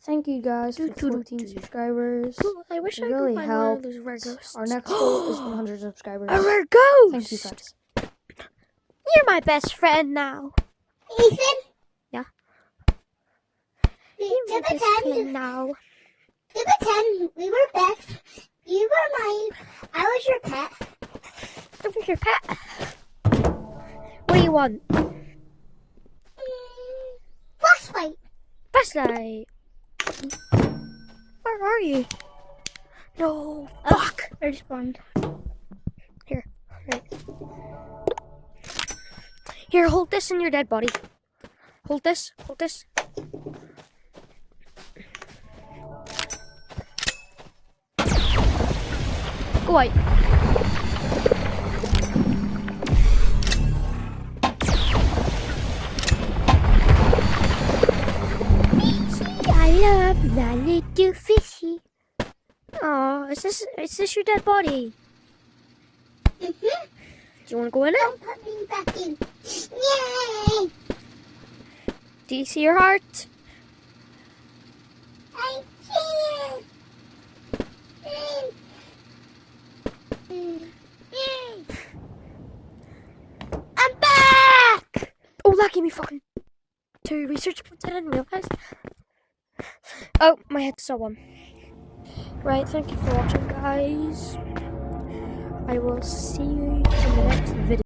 Thank you guys for 14 subscribers. I wish It I really could find one of helps. those rare ghosts. Our next goal is 100 subscribers. A rare ghost! Thank you guys. You're my best friend now. Ethan? Yeah? You're my best friend now. To pretend we were best. You were mine. I was your pet. I was your pet. What do you want? Flashlight. Flashlight. Where are you? No. Fuck. I respawned. Here. Right. Here, hold this in your dead body. Hold this. Hold this. Go out. I love my little fishy. Oh, is this your dead body? Mm-hmm. Do you want to go in it? Don't put me back in. Yay! Do you see your heart? I can't. I'm back! Oh, that gave me fucking 2 research points I didn't realize. Oh, my head saw one. Right, thank you for watching, guys. I will see you in the next video.